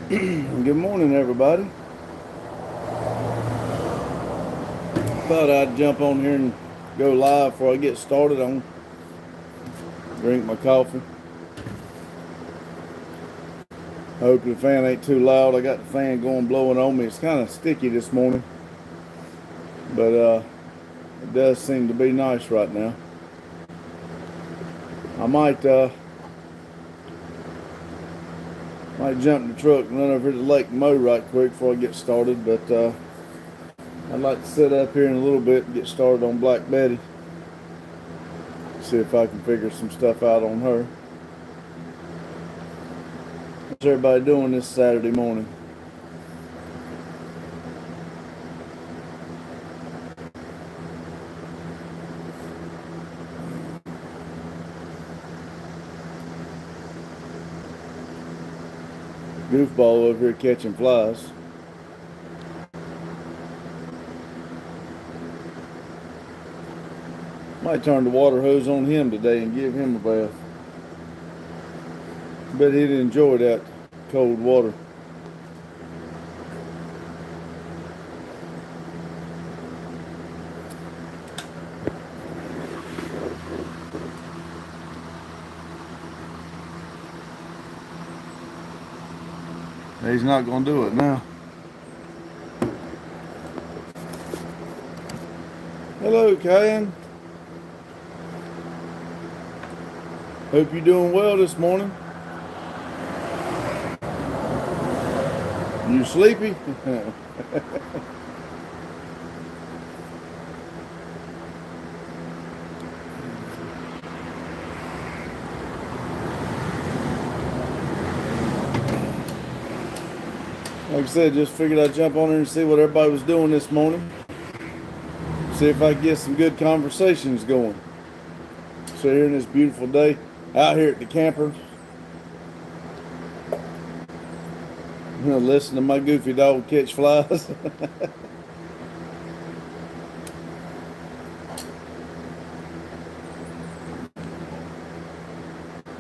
Good morning, everybody. Thought I'd jump on here and go live before I get started. I'm drink my coffee. Hope the fan ain't too loud. I got the fan going blowing on me. It's kind of sticky this morning, but it does seem to be nice right now. I might jump in the truck and run over to the lake and mow right quick before I get started. But I'd like to sit up here in a little bit and get started on Black Betty. See if I can figure some stuff out on her. What's everybody doing this Saturday morning? Goofball over here catching flies. Might turn the water hose on him today and give him a bath. Bet he'd enjoy that cold water. He's not going to do it now. Hello, Ken. Hope you're doing well this morning. You sleepy? Like I said, just figured I'd jump on here and see what everybody was doing this morning. See if I can get some good conversations going. So here in this beautiful day, out here at the camper, I'm gonna listen to my goofy dog catch flies.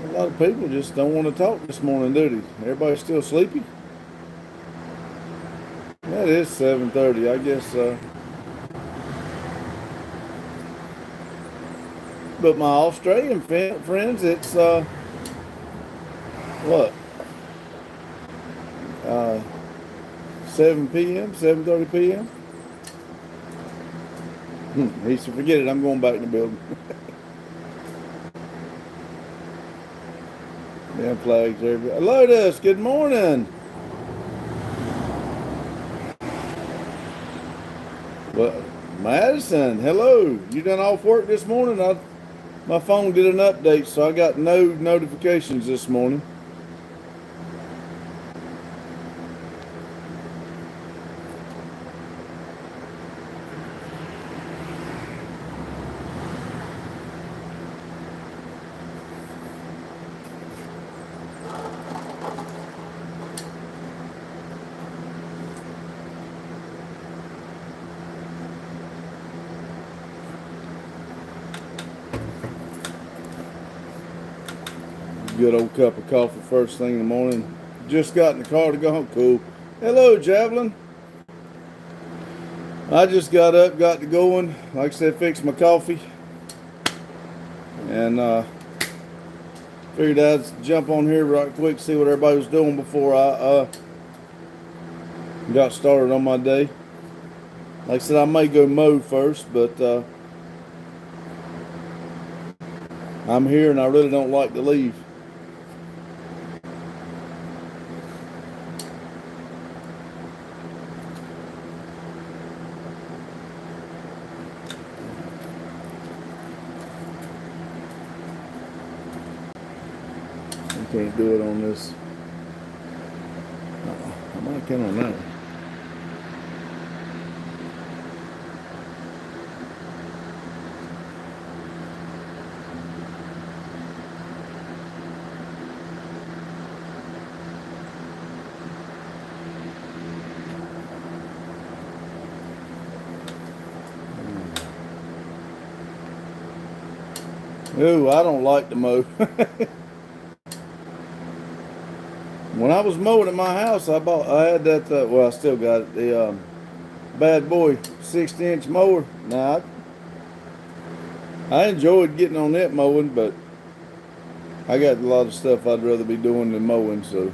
A lot of people just don't want to talk this morning, do they? Everybody's still sleepy. That is 7:30, I guess. But my Australian friends, it's what? 7 p.m., 7:30 p.m. He said, forget it, I'm going back in the building. Damn flags everywhere. Lotus, good morning. Well, Madison, hello. You done off work this morning? My phone did an update, so I got no notifications this morning. Good old cup of coffee first thing in the morning. Just got in the car to go home. Cool. Hello, Javelin. I just got up, got to going. Like I said, fixed my coffee. And figured I'd jump on here right quick, see what everybody was doing before I got started on my day. Like I said, I may go mow first, but I'm here and I really don't like to leave. I can't do it on this. I might can on that one. Ooh, I don't like to mow. When I was mowing at my house, I had that, well, I still got it, the Bad Boy 60-inch mower. Now, I enjoyed getting on that mowing, but I got a lot of stuff I'd rather be doing than mowing, so.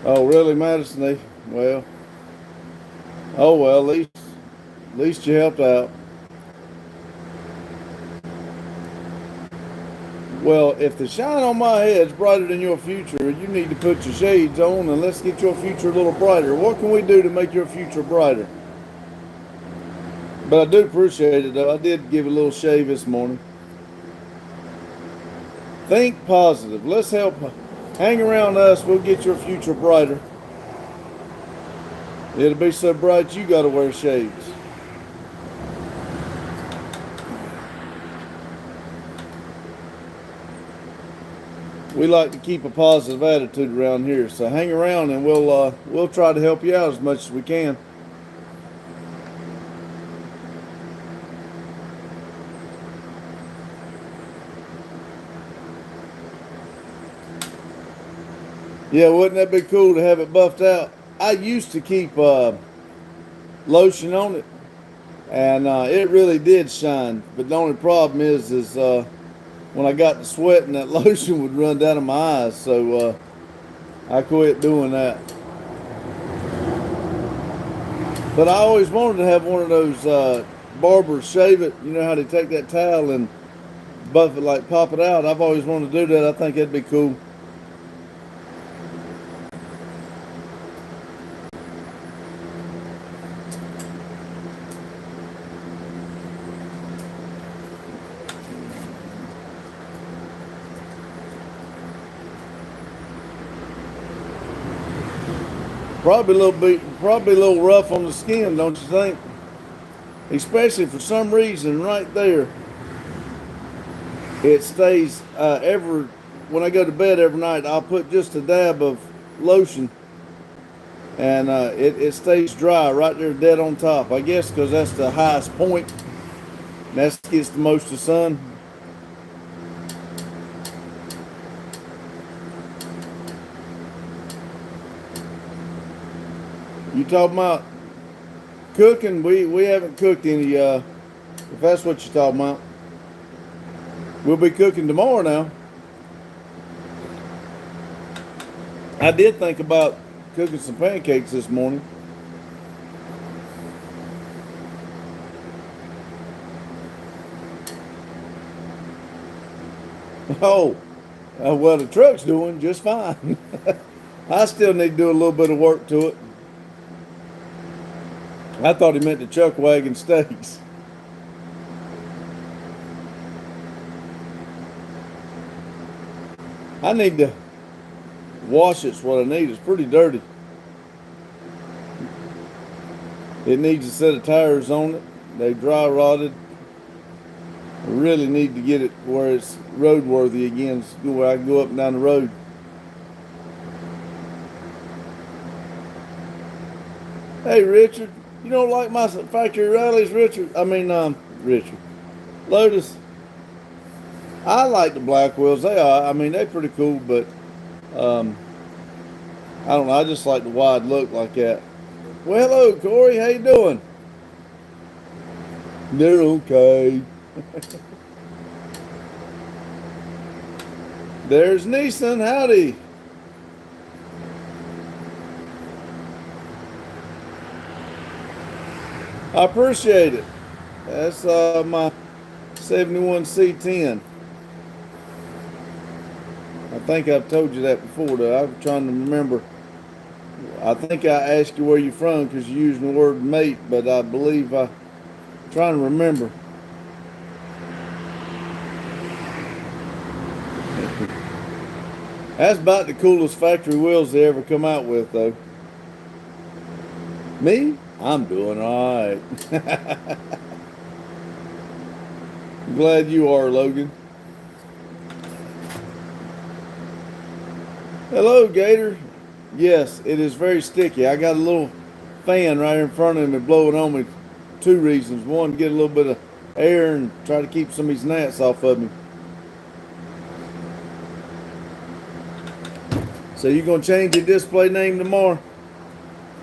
Oh, really, Madison? Well, oh well, at least you helped out. Well, if the shine on my head's brighter than your future, you need to put your shades on and let's get your future a little brighter. What can we do to make your future brighter? But I do appreciate it, though. I did give a little shave this morning. Think positive. Let's help. Hang around us. We'll get your future brighter. It'll be so bright you got to wear shades. We like to keep a positive attitude around here, so hang around and we'll try to help you out as much as we can. Yeah, wouldn't that be cool to have it buffed out? I used to keep lotion on it, and it really did shine. But the only problem is when I got to sweating, that lotion would run down to my eyes. So I quit doing that. But I always wanted to have one of those barbers shave it. You know how they take that towel and buff it, like pop it out. I've always wanted to do that. I think that'd be cool. Probably a little rough on the skin, don't you think? Especially for some reason, right there, it stays. When I go to bed every night, I'll put just a dab of lotion, and it stays dry right there, dead on top. I guess because that's the highest point, and that gets the most of the sun. You talking about cooking? We haven't cooked any. If that's what you're talking about, we'll be cooking tomorrow now. I did think about cooking some pancakes this morning. Oh, well, the truck's doing just fine. I still need to do a little bit of work to it. I thought he meant the chuck wagon steaks. I need to wash it's what I need. It's pretty dirty. It needs a set of tires on it. They dry rotted. I really need to get it where it's roadworthy again, where I can go up and down the road. Hey, Richard. You don't like my factory rallies, Richard? Richard. Lotus. I like the black wheels. They are. I mean, they're pretty cool, but I don't know. I just like the wide look like that. Well, hello, Corey. How you doing? They're okay. There's Neeson. Howdy. I appreciate it. That's my 71 C10. I think I've told you that before, though. I'm trying to remember. I think I asked you where you're from because you're using the word mate, but I believe I'm trying to remember. That's about the coolest factory wheels they ever come out with, though. Me? I'm doing all right. Glad you are, Logan. Hello, Gator. Yes, it is very sticky. I got a little fan right in front of me blowing on me. Two reasons. One, to get a little bit of air and try to keep some of these gnats off of me. So you gonna change your display name tomorrow?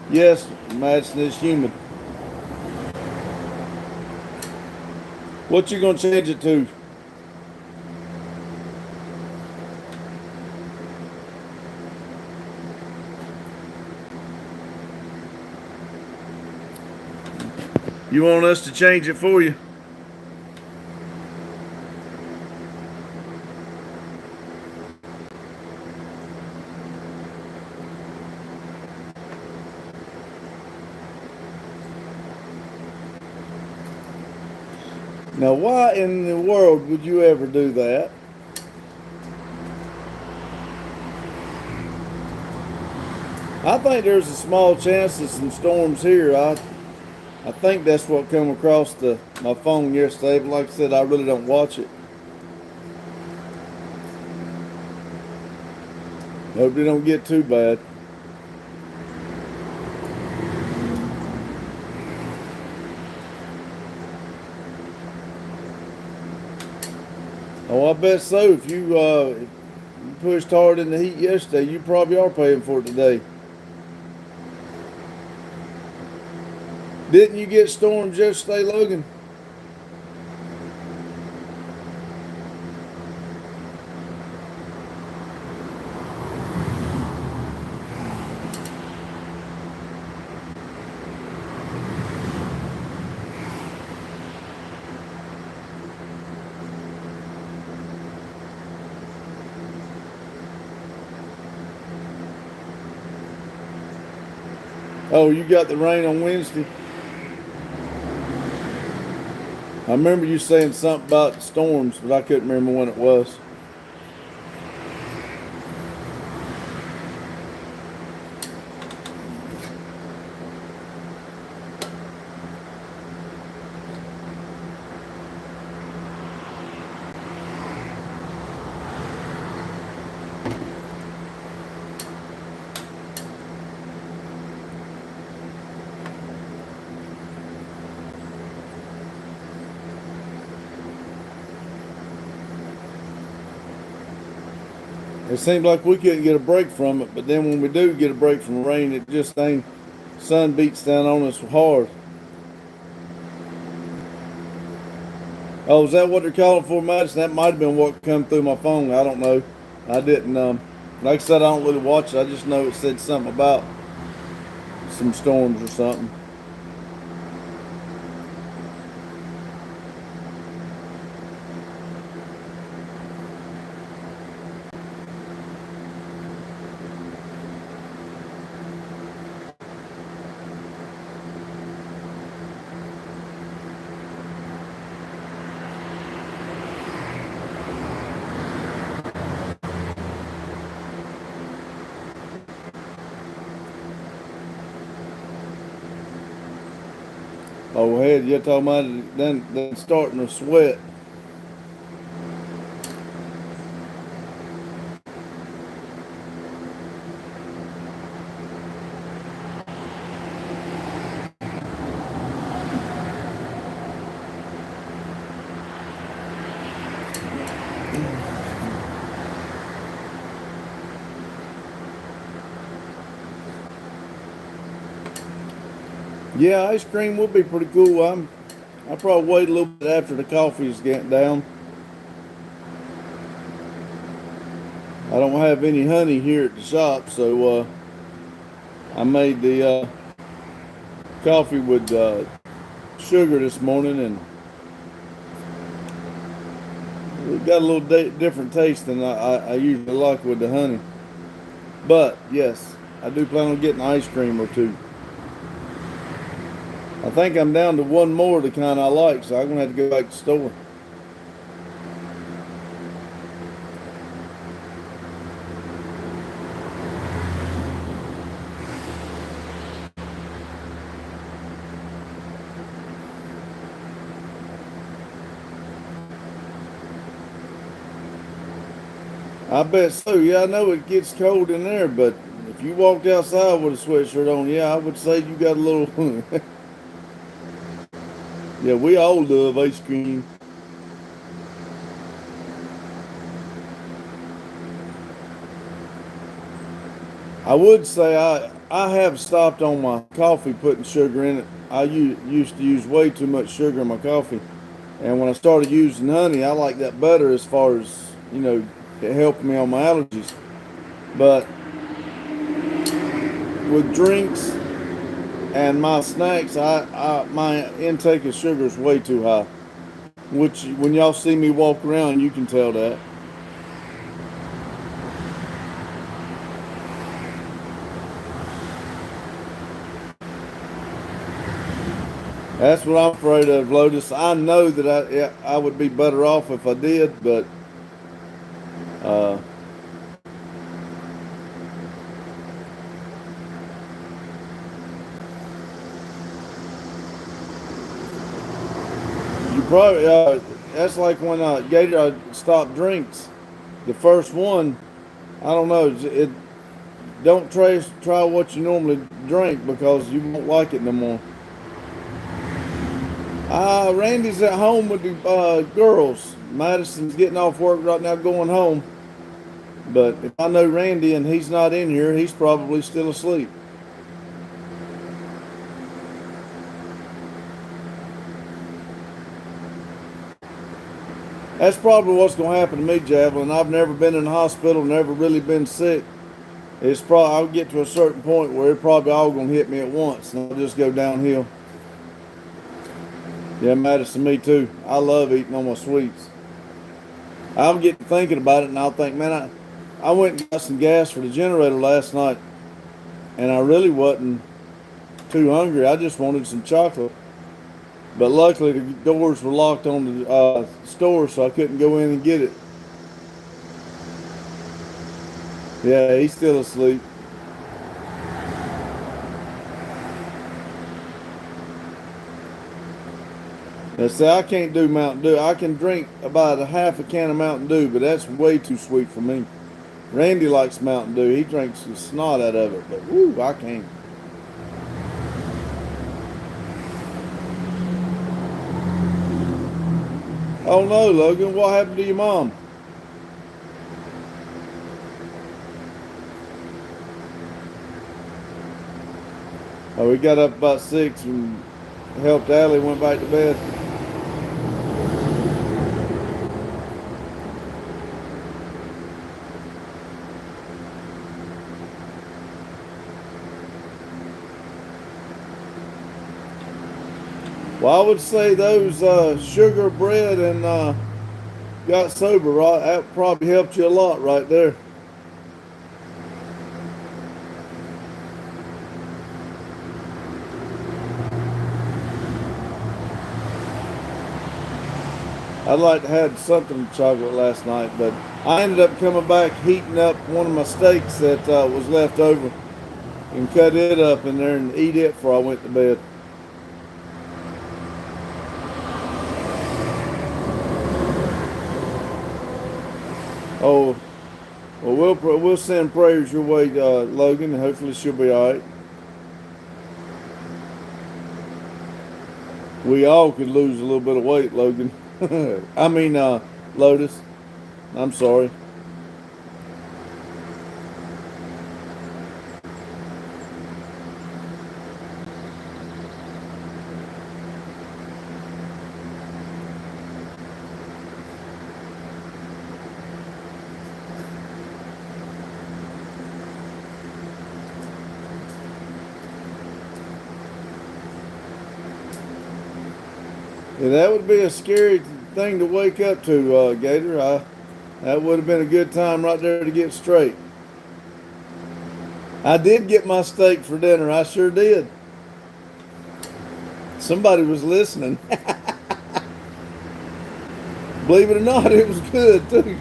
Yes, Madison is human. What you gonna change it to? You want us to change it for you? Now, why in the world would you ever do that? I think there's a small chance of some storms here. I think that's what come across my phone yesterday. But like I said, I really don't watch it. Hope they don't get too bad. Oh, I bet so. If you pushed hard in the heat yesterday, you probably are paying for it today. Didn't you get storms yesterday, Logan? Oh, you got the rain on Wednesday? I remember you saying something about storms, but I couldn't remember when it was. It seemed like we couldn't get a break from it, but then when we do get a break from the rain, it just ain't. Sun beats down on us hard. Oh, is that what they're calling for, Madison? That might have been what come through my phone. I don't know. I didn't. Like I said, I don't really watch it. I just know it said something about some storms or something. Oh, head, you're talking about it, then starting to sweat. Yeah, ice cream would be pretty cool. I'll probably wait a little bit after the coffee's getting down. I don't have any honey here at the shop, so I made the coffee with sugar this morning, and it got a little different taste than I usually like with the honey. But yes, I do plan on getting ice cream or two. I think I'm down to one more of the kind I like, so I'm gonna have to go back to the store. I bet so. Yeah, I know it gets cold in there, but if you walked outside with a sweatshirt on, yeah, I would say you got a little. Yeah, we all love ice cream. I would say I have stopped on my coffee putting sugar in it. Used to use way too much sugar in my coffee, and when I started using honey, I like that better as far as it helped me on my allergies. But with drinks and my snacks, my intake of sugar is way too high. Which when y'all see me walk around, you can tell that. That's what I'm afraid of, Lotus. I know that I would be better off if I did, but uh, you probably that's like when Gator stopped drinks. The first one, I don't know. Don't try what you normally drink because you won't like it no more. Randy's at home with the girls. Madison's getting off work right now, going home. But if I know Randy and he's not in here, he's probably still asleep. That's probably what's going to happen to me, Javelin. I've never been in the hospital, never really been sick. It's probably I'll get to a certain point where it probably all going to hit me at once, and I'll just go downhill. Yeah, Madison, me too. I love eating on my sweets. I'll get to thinking about it, and I'll think, man, I went and got some gas for the generator last night, and I really wasn't too hungry. I just wanted some chocolate. But luckily, the doors were locked on the store, so I couldn't go in and get it. Yeah, he's still asleep. Now, see, I can't do Mountain Dew. I can drink about a half a can of Mountain Dew, but that's way too sweet for me. Randy likes Mountain Dew. He drinks the snot out of it, but woo, I can't. Oh no, Logan, what happened to your mom? Oh, we got up about 6 and helped Allie, went back to bed. Well, I would say those sugar bread and got sober, right? That probably helped you a lot right there. I'd like to have something with chocolate last night, but I ended up coming back heating up one of my steaks that was left over and cut it up in there and eat it before I went to bed. Oh, well, we'll send prayers your way, Logan, and hopefully she'll be all right. We all could lose a little bit of weight, Logan. I mean, Lotus. I'm sorry. Yeah, that would be a scary thing to wake up to, Gator. That would have been a good time right there to get straight. I did get my steak for dinner. I sure did. Somebody was listening. Believe it or not, it was good too.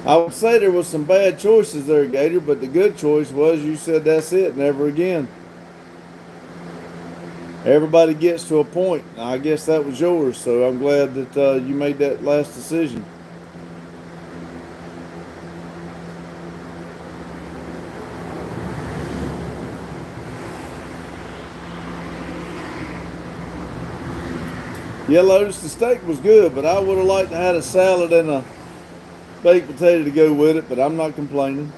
I would say there was some bad choices there, Gator, but the good choice was you said that's it, never again. everybody gets to a point. I guess that was yours, so I'm glad that you made that last decision. Yeah, Lotus, the steak was good, but I would have liked to have a salad and a baked potato to go with it, but I'm not complaining.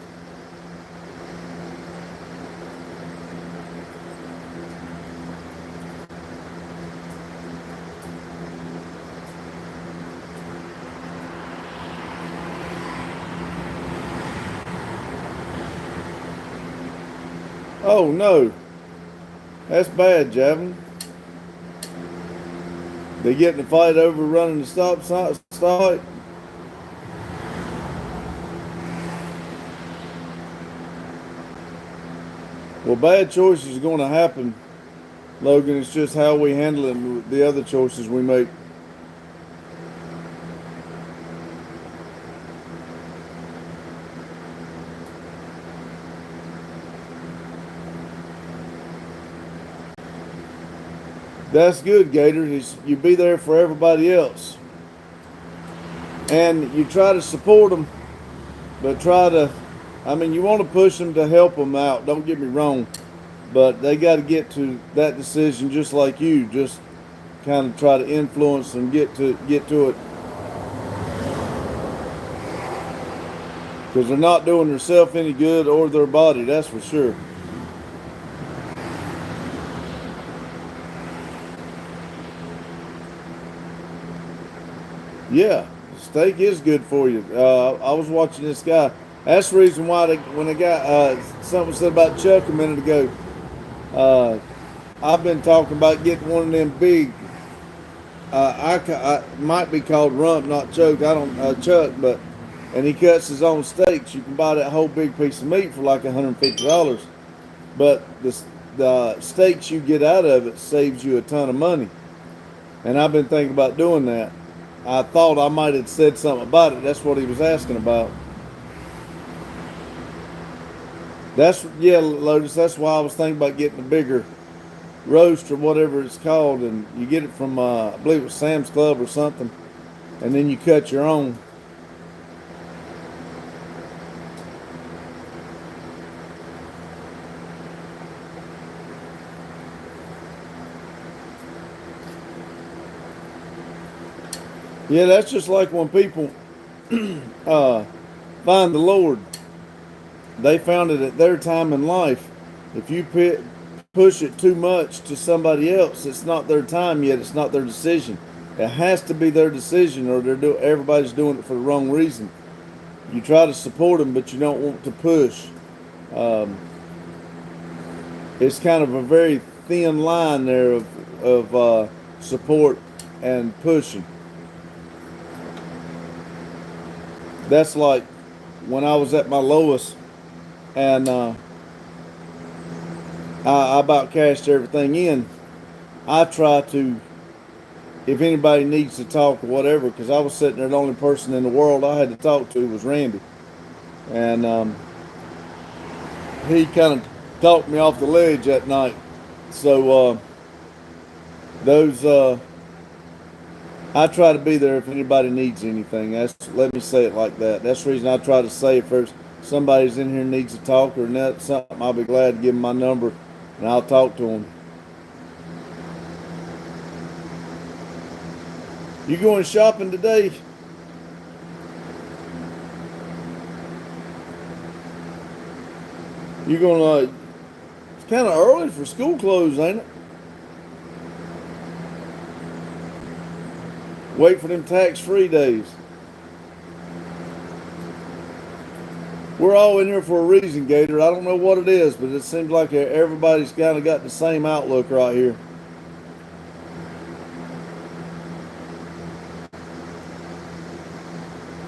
Oh no, that's bad, Javin. They get in a fight over running the stop sign. Well, bad choices are going to happen, Logan. It's just how we handle it and the other choices we make. That's good, Gator. You be there for everybody else. And you try to support them, but I mean, you want to push them to help them out. Don't get me wrong. But they got to get to that decision just like you. Just kind of try to influence and get to it. Because they're not doing themselves any good or their body, that's for sure. Yeah, steak is good for you. I was watching this guy. That's the reason why when they got something said about Chuck a minute ago. Uh, I've been talking about getting one of them big. I might be called rump, not choke. I don't Chuck, but and he cuts his own steaks. You can buy that whole big piece of meat for like $150. But the steaks you get out of it saves you a ton of money. And I've been thinking about doing that. I thought I might have said something about it. That's what he was asking about. Yeah, Lotus. That's why I was thinking about getting a bigger roast or whatever it's called, and you get it from I believe it was Sam's Club or something, and then you cut your own. Yeah, that's just like when people uh, find the Lord. They found it at their time in life. If you push it too much to somebody else, it's not their time yet. It's not their decision. It has to be their decision, or everybody's doing it for the wrong reason. You try to support them, but you don't want to push. Um, it's kind of a very thin line there of support and pushing. That's like when I was at my lowest, and I about cashed everything in. I try to, if anybody needs to talk or whatever, because I was sitting there, the only person in the world I had to talk to was Randy, and he kind of talked me off the ledge that night. So those I try to be there if anybody needs anything. Let me say it like that. That's the reason I try to say if there's somebody's in here needs to talk or not something, I'll be glad to give them my number and I'll talk to them. You going shopping today? You going it's kind of early for school clothes, ain't it? Wait for them tax-free days. We're all in here for a reason, Gator. I don't know what it is, but it seems like everybody's kind of got the same outlook right here.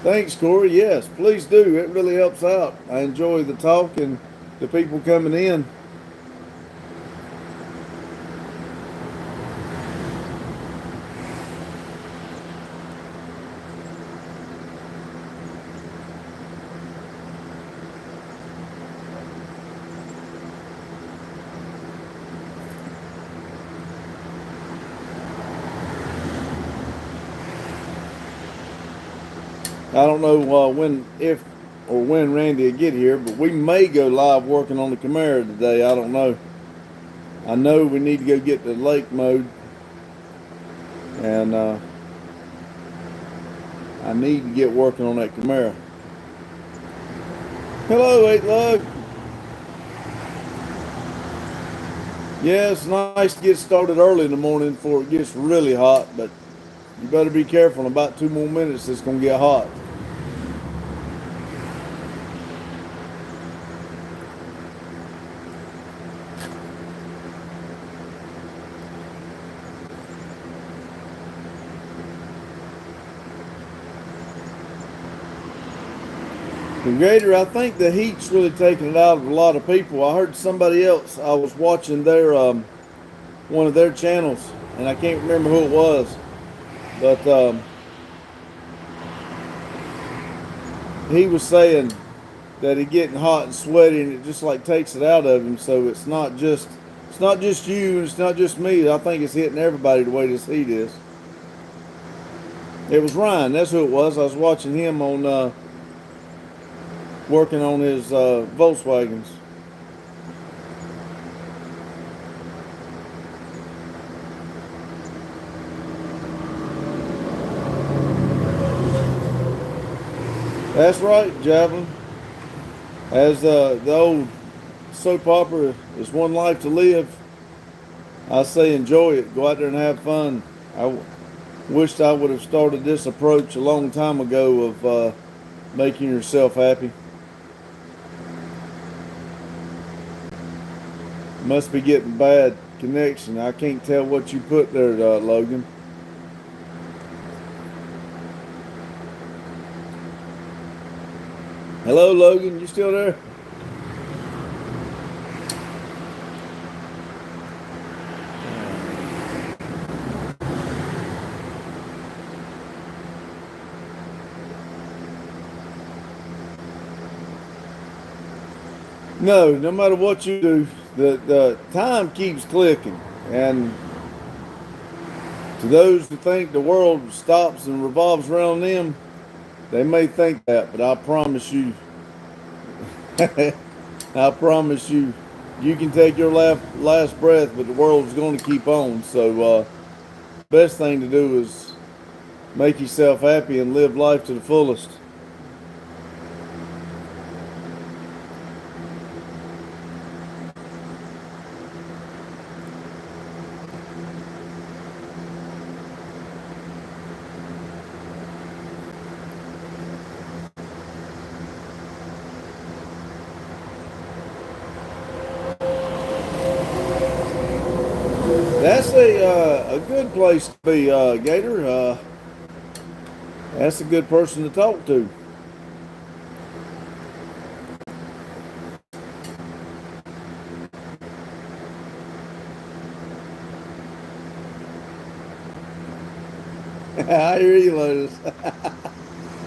Thanks, Corey. Yes, please do. It really helps out. I enjoy the talk and the people coming in. I don't know if or when Randy will get here, but we may go live working on the Camaro today. I don't know. I know we need to go get the lake mowed, and I need to get working on that Camaro. Hello, 8 Lug. Yeah, it's nice to get started early in the morning before it gets really hot, but you better be careful. In about 2 more minutes, it's going to get hot. Gator, I think the heat's really taking it out of a lot of people. I heard somebody else. I was watching their one of their channels, and I can't remember who it was, but he was saying that it's getting hot and sweaty, and it just like takes it out of him. So it's not just you, and it's not just me. I think it's hitting everybody the way this heat is. It was Ryan. That's who it was. I was watching him on working on his Volkswagens. That's right, Javelin. As the old soap opera is one life to live, I say enjoy it. Go out there and have fun. I wished I would have started this approach a long time ago of making yourself happy. Must be getting bad connection. I can't tell what you put there, Logan. Hello, Logan. You still there? No matter what you do, the time keeps clicking. And to those who think the world stops and revolves around them, they may think that, but I promise you, I promise you, you can take your last breath, but the world's going to keep on. So, best thing to do is make yourself happy and live life to the fullest. That's a good place to be, Gator. That's a good person to talk to. I hear you, Lotus.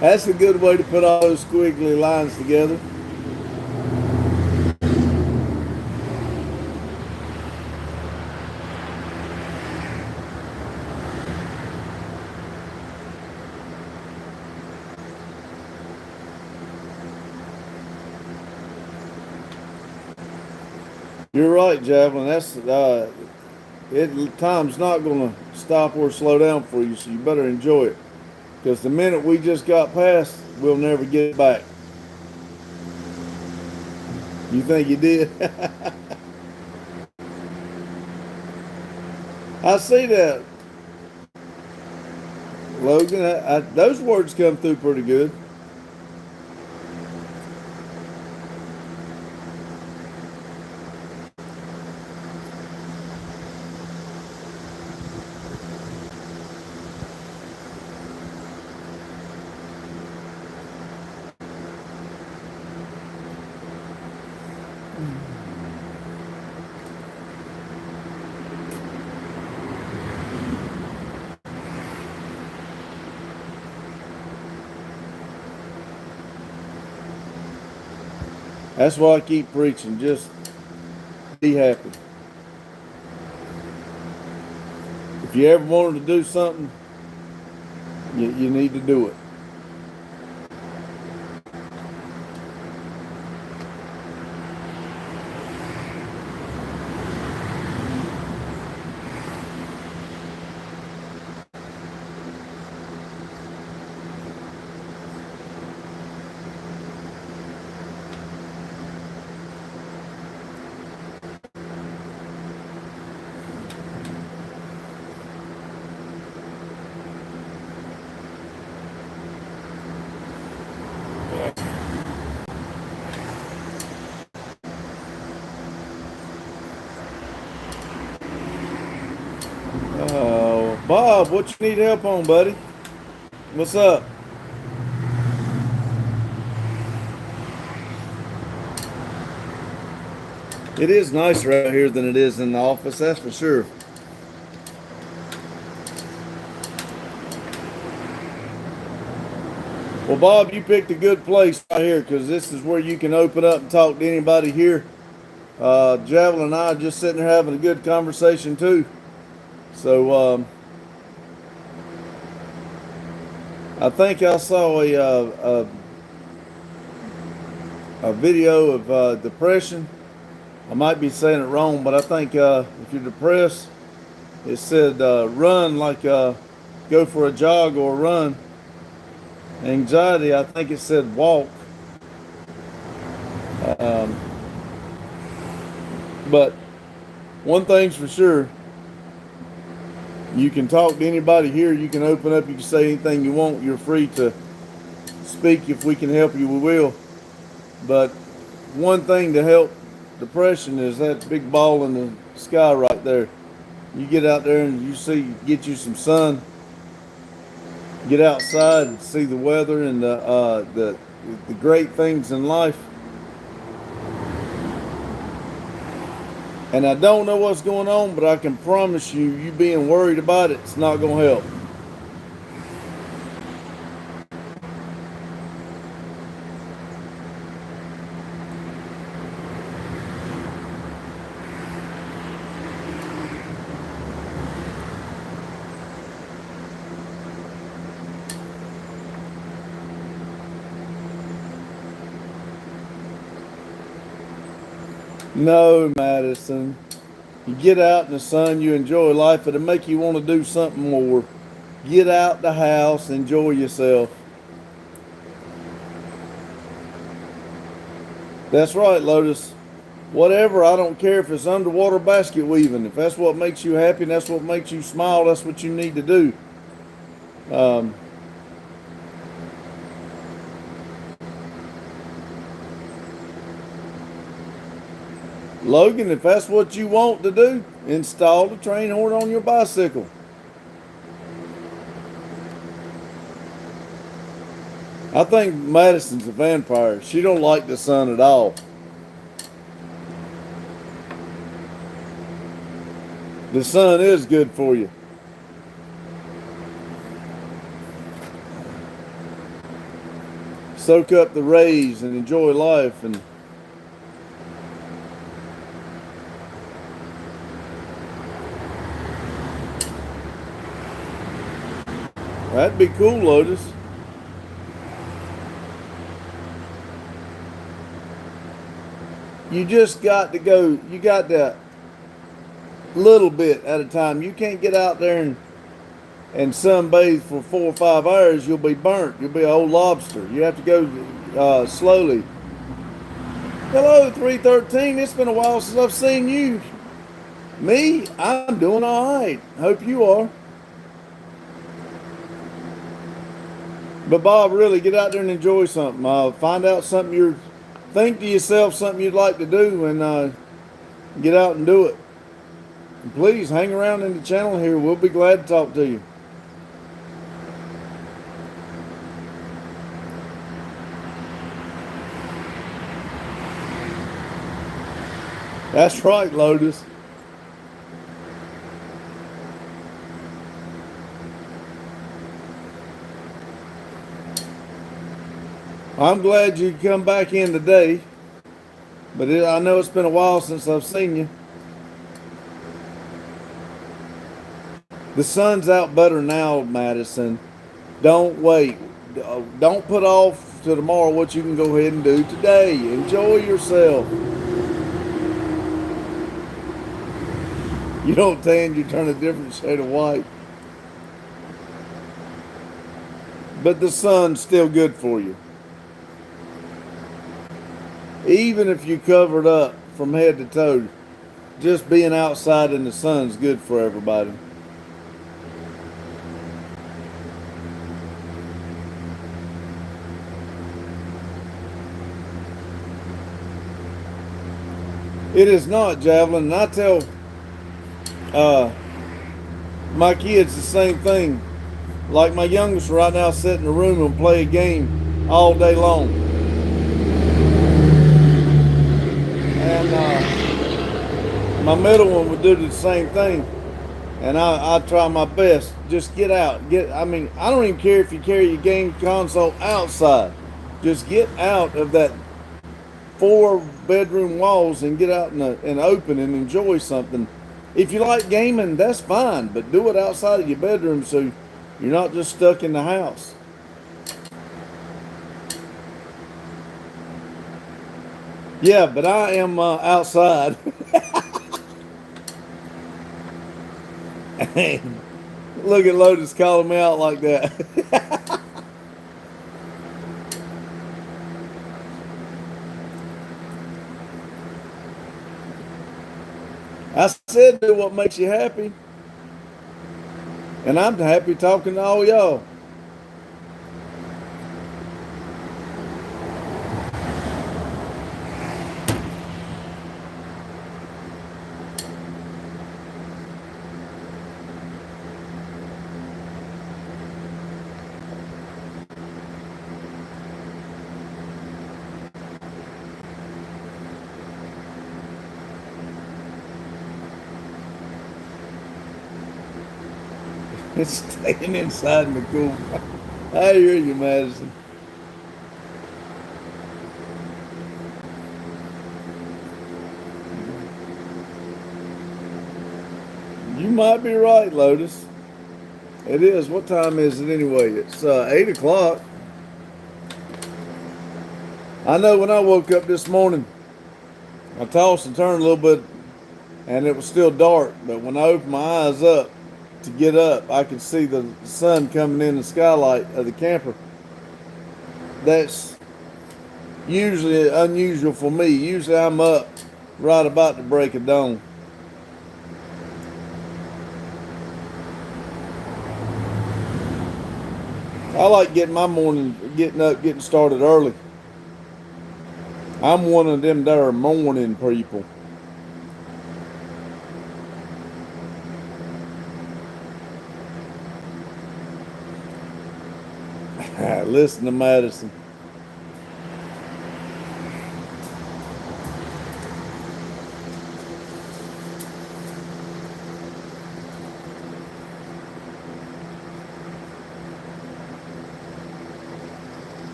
That's a good way to put all those squiggly lines together. You're right, Javelin. That's time's not going to stop or slow down for you, so you better enjoy it. Because the minute we just got past, we'll never get back. You think you did? I see that, Logan. Those words come through pretty good. That's why I keep preaching. Just be happy. If you ever wanted to do something, you need to do it. Bob, what you need help on, buddy? What's up? It is nicer out here than it is in the office, that's for sure. Well, Bob, you picked a good place right here because this is where you can open up and talk to anybody here. Javelin and I are just sitting there having a good conversation too. So I think I saw a video of depression. I might be saying it wrong, but I think if you're depressed, it said run like go for a jog or a run. Anxiety, I think it said walk. Um, but one thing's for sure, you can talk to anybody here. You can open up. You can say anything you want. You're free to speak. If we can help you, we will. But one thing to help depression is that big ball in the sky right there. You get out there and you see, get you some sun. Get outside and see the weather and the great things in life. And I don't know what's going on, but I can promise you, you being worried about it, it's not going to help. No, Madison. You get out in the sun, you enjoy life, it'll make you want to do something more. Get out the house, enjoy yourself. That's right, Lotus. Whatever, I don't care if it's underwater basket weaving. If that's what makes you happy and that's what makes you smile, that's what you need to do. Logan, if that's what you want to do, install the train horn on your bicycle. I think Madison's a vampire. She don't like the sun at all. The sun is good for you. Soak up the rays and enjoy life. And that'd be cool, Lotus. You just got to go, you got to little bit at a time. You can't get out there and sunbathe for 4 or 5 hours. You'll be burnt. You'll be an old lobster. You have to go slowly. Hello, 313. It's been a while since I've seen you. Me? I'm doing all right. Hope you are. But Bob, really get out there and enjoy something. Find out something think to yourself something you'd like to do and get out and do it. And please hang around in the channel here. We'll be glad to talk to you. That's right, Lotus. I'm glad you come back in today, but I know it's been a while since I've seen you. The sun's out better now, Madison. Don't wait. Don't put off to tomorrow what you can go ahead and do today. Enjoy yourself. You don't tan, you turn a different shade of white. But the sun's still good for you. Even if you covered up from head to toe, just being outside in the sun's good for everybody. It is not, Javelin. And I tell My kids, the same thing. Like my youngest right now, sit in the room and play a game all day long. And my middle one would do the same thing. And I try my best. Just get out. I mean, I don't even care if you carry your game console outside. Just get out of that 4 bedroom walls and get out and open and enjoy something. If you like gaming, that's fine, but do it outside of your bedroom so you're not just stuck in the house. Yeah, but I am outside. Look at Lotus calling me out like that. I said do what makes you happy, and I'm happy talking to all y'all. It's staying inside in the cool. I hear you, Madison. You might be right, Lotus. It is. What time is it anyway? It's 8 o'clock. I know when I woke up this morning, I tossed and turned a little bit, and it was still dark. But when I opened my eyes up to get up, I could see the sun coming in the skylight of the camper. That's usually unusual for me. Usually I'm up right about the break of dawn. I like getting my morning, getting up, getting started early. I'm one of them that are morning people. Listen to Madison.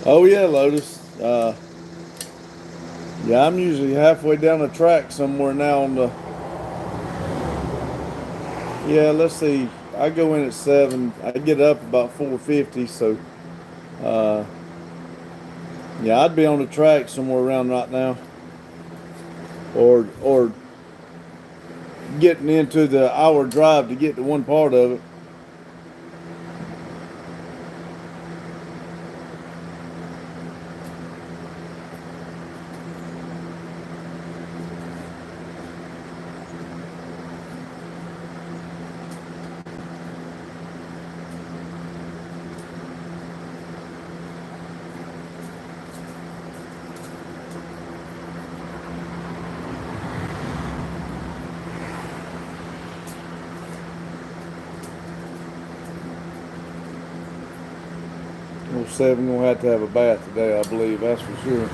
Oh yeah, Lotus. Yeah, I'm usually halfway down the track somewhere now on the. Yeah, let's see. I go in at 7. I get up about 4:50. So, uh, yeah, I'd be on the track somewhere around right now, or getting into the hour drive to get to one part of it. Well, 7 gonna have to have a bath today, I believe. That's for sure.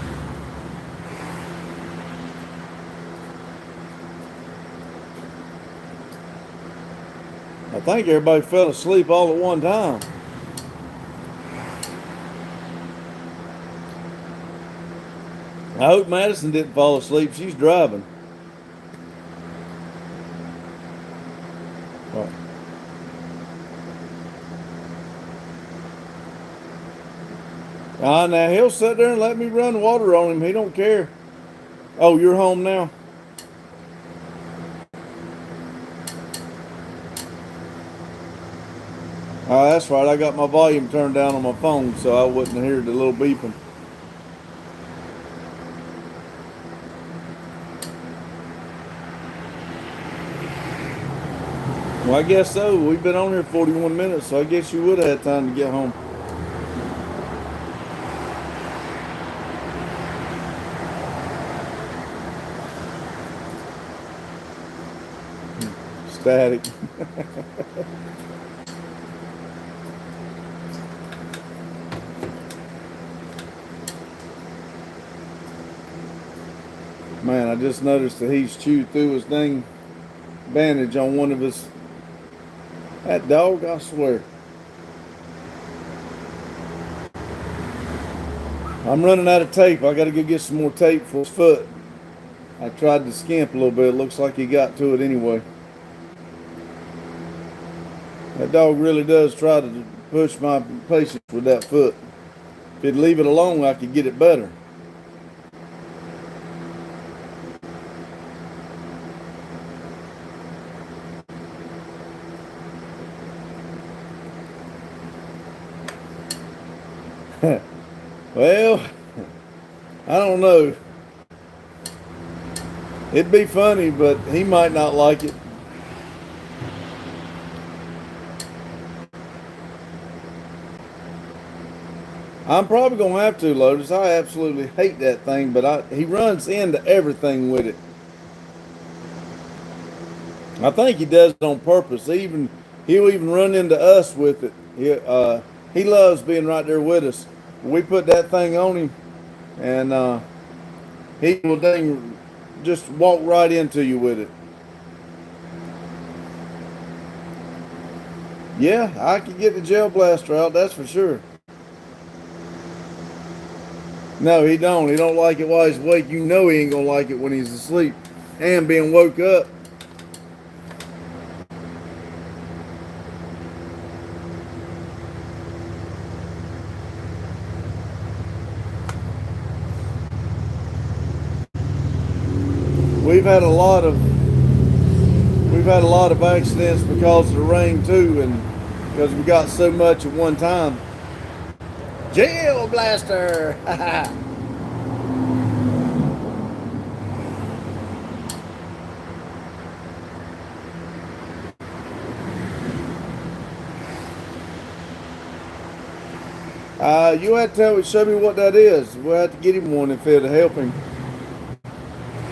I think everybody fell asleep all at one time. I hope Madison didn't fall asleep. She's driving. Right. Now he'll sit there and let me run water on him. He don't care. Oh, you're home now? Oh, that's right. I got my volume turned down on my phone so I wouldn't hear the little beeping. Well, I guess so. We've been on here 41 minutes, so I guess you would have had time to get home. static. Man, I just noticed that he's chewed through his dang bandage on one of his. That dog, I swear. I'm running out of tape. I got to go get some more tape for his foot. I tried to skimp a little bit. It looks like he got to it anyway. That dog really does try to push my patience with that foot. If he'd leave it alone, I could get it better. Well, I don't know. It'd be funny, but he might not like it. I'm probably going to have to, Lotus. I absolutely hate that thing, but he runs into everything with it. I think he does it on purpose. He'll even run into us with it. He loves being right there with us. We put that thing on him, and he will just walk right into you with it. Yeah, I could get the gel blaster out, that's for sure. No, he don't. He don't like it while he's awake. You know he ain't gonna like it when he's asleep and being woke up. We've had a lot of accidents because of the rain too, and because we got so much at one time. Gel blaster. You had to show me what that is. We'll have to get him one if it'll help him.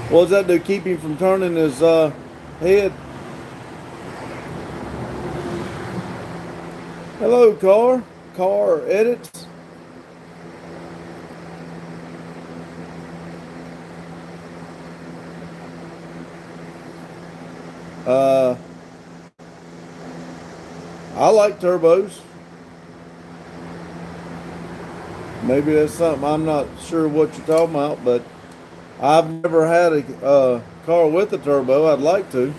What does that do? Keep him from turning his head? Hello, Car. Car Edits. I like turbos. Maybe that's something I'm not sure what you're talking about, but I've never had a car with a turbo. I'd like to.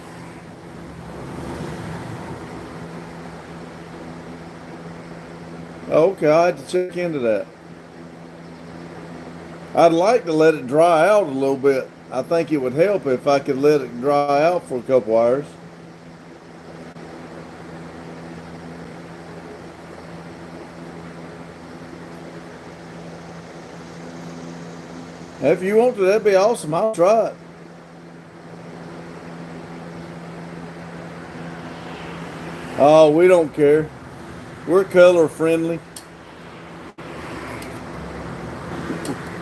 Okay, I have to check into that. I'd like to let it dry out a little bit. I think it would help if I could let it dry out for a couple hours. If you want to, that'd be awesome. I'll try it. Oh, we don't care. We're color friendly.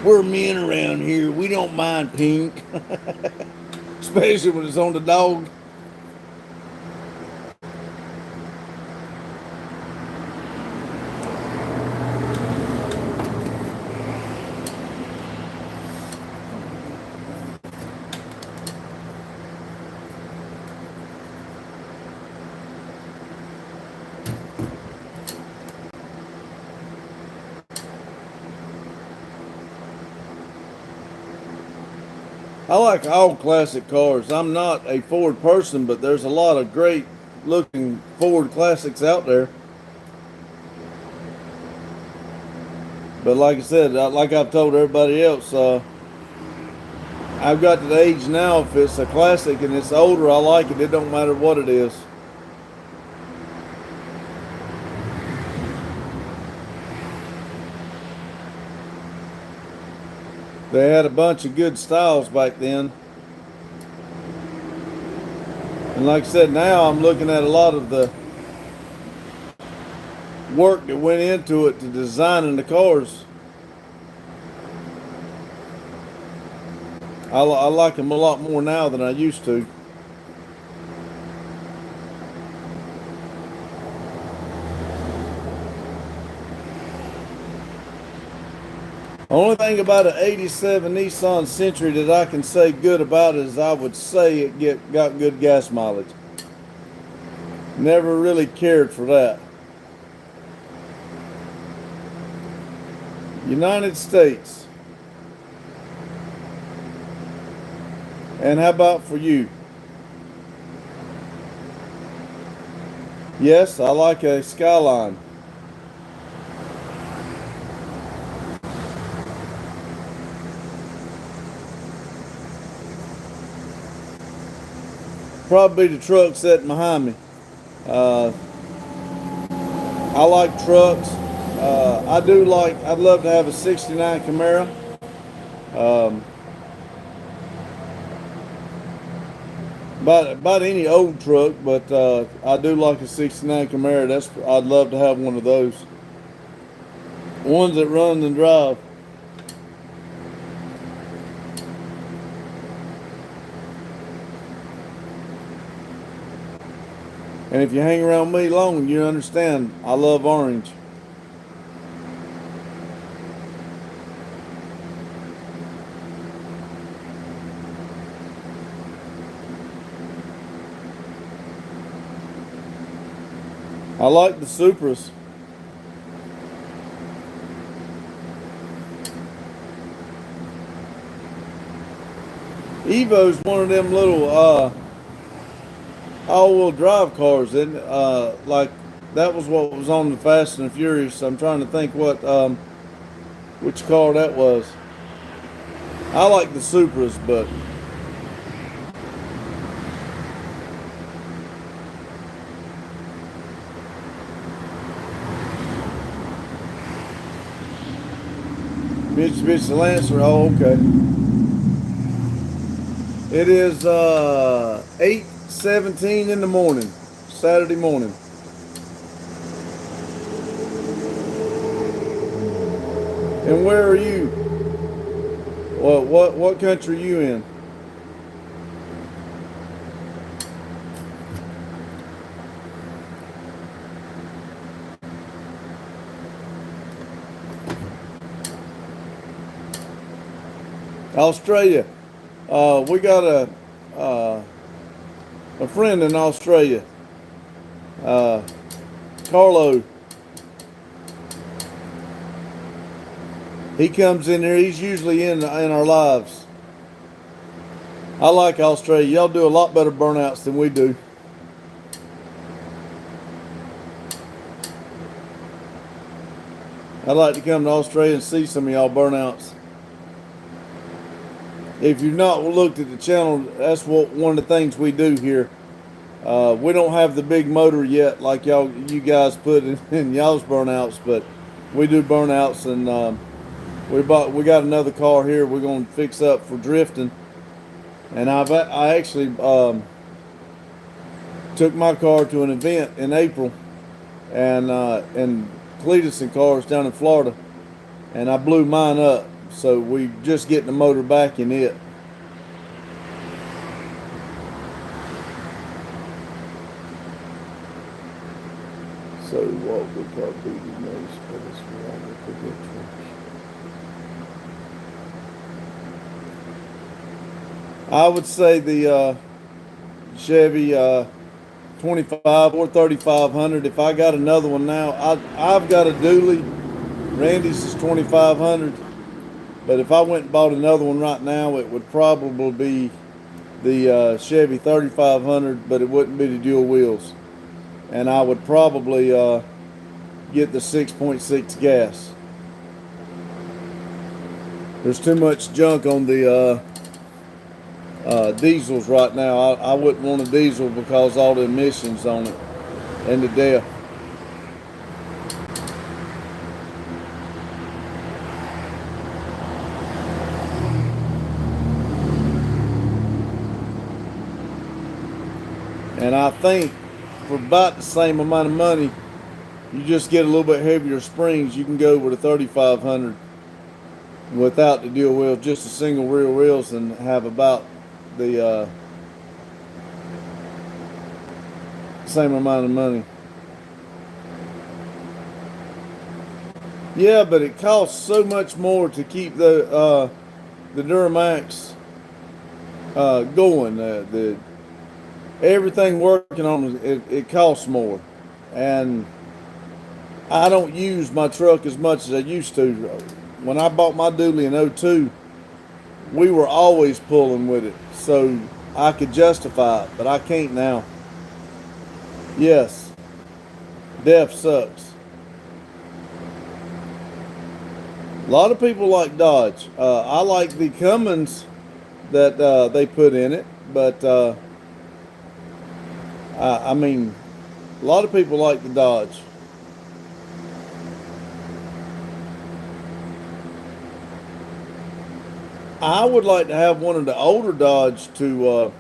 We're men around here. We don't mind pink. Especially when it's on the dog. I like all classic cars. I'm not a Ford person, but there's a lot of great looking Ford classics out there. But like I said, like I've told everybody else, I've got to the age now, if it's a classic and it's older, I like it. It don't matter what it is. They had a bunch of good styles back then. And like I said, now I'm looking at a lot of the work that went into it to designing the cars. I like them a lot more now than I used to. Only thing about an 87 Nissan Sentra that I can say good about it is I would say it got good gas mileage. Never really cared for that. United States. And how about for you? Yes, I like a Skyline. Probably the truck sitting behind me. Uh, I like trucks. I'd love to have a 69 Camaro. Um, about any old truck, but I do like a 69 Camaro. I'd love to have one of those. Ones that run and drive. And if you hang around me long, you understand I love orange. I like the Supras. Evo's one of them little all-wheel drive cars, and like that was what was on the Fast and the Furious. I'm trying to think which car that was. I like the Supras, but Mitsubishi Lancer. Oh, okay. It is 8:17 in the morning, Saturday morning. And where are you? What country are you in? Australia. We got a friend in Australia, Carlo. He comes in there. He's usually in our lives. I like Australia. Y'all do a lot better burnouts than we do. I'd like to come to Australia and see some of y'all burnouts. If you've not looked at the channel, that's one of the things we do here. We don't have the big motor yet, like you guys put in y'all's burnouts, but we do burnouts, and we got another car here we're gonna fix up for drifting, and I actually took my car to an event in April, and Cletus and Cars down in Florida, and I blew mine up. So we just getting the motor back in it. So what would probably be the most for this one with the good trucks? I would say the Chevy 25 or 3500. If I got another one now, I've got a dually. Randy's is 2500. But if I went and bought another one right now, it would probably be the Chevy 3500, but it wouldn't be the dual wheels. And I would probably get the 6.6 gas. There's too much junk on the diesels right now. I wouldn't want a diesel because all the emissions on it and the death. And I think for about the same amount of money, you just get a little bit heavier springs. You can go with a 3500 without the dual wheels, just a single rear wheels, and have about the same amount of money. Yeah, but it costs so much more to keep the Duramax going. The everything working on it costs more, and I don't use my truck as much as I used to. When I bought my dually in '02, we were always pulling with it, so I could justify it, but I can't now. Yes, DEF sucks. A lot of people like Dodge. I like the Cummins that they put in it, but I mean, a lot of people like the Dodge. I would like to have one of the older Dodge to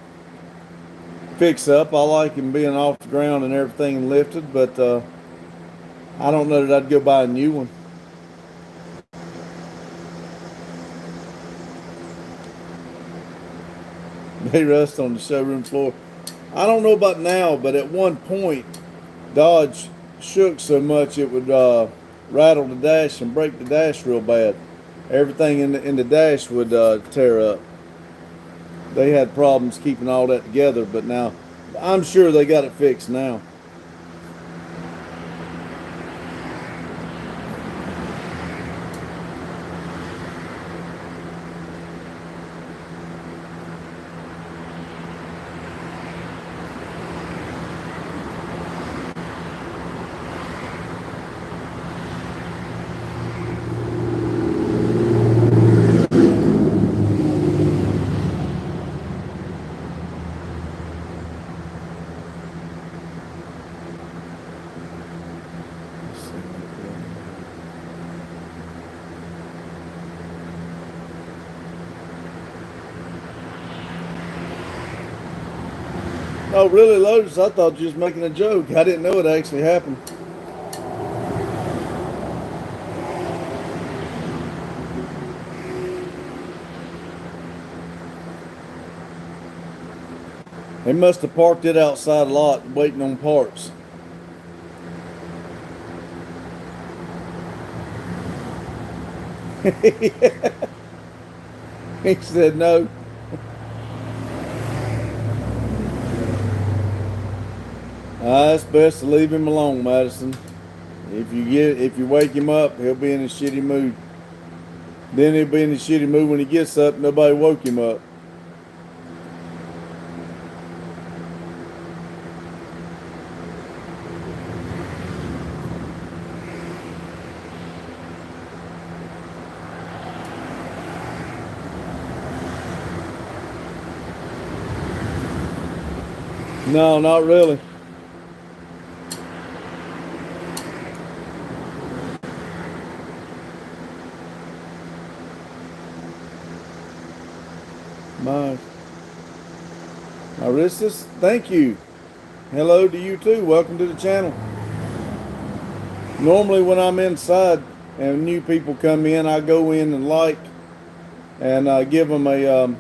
fix up. I like him being off the ground and everything and lifted, but I don't know that I'd go buy a new one. They rust on the showroom floor. I don't know about now, but at one point, Dodge shook so much it would rattle the dash and break the dash real bad. Everything in the dash would tear up. They had problems keeping all that together, but now I'm sure they got it fixed now. Oh, really, Lotus? I thought you was making a joke. I didn't know it actually happened. They must have parked it outside a lot waiting on parts. He said no. It's best to leave him alone, Madison. If you wake him up, he'll be in a shitty mood. Then he'll be in a shitty mood when he gets up. Nobody woke him up. No, not really. My Marissus, thank you. Hello to you too. Welcome to the channel. Normally when I'm inside and new people come in, I go in and like and give them a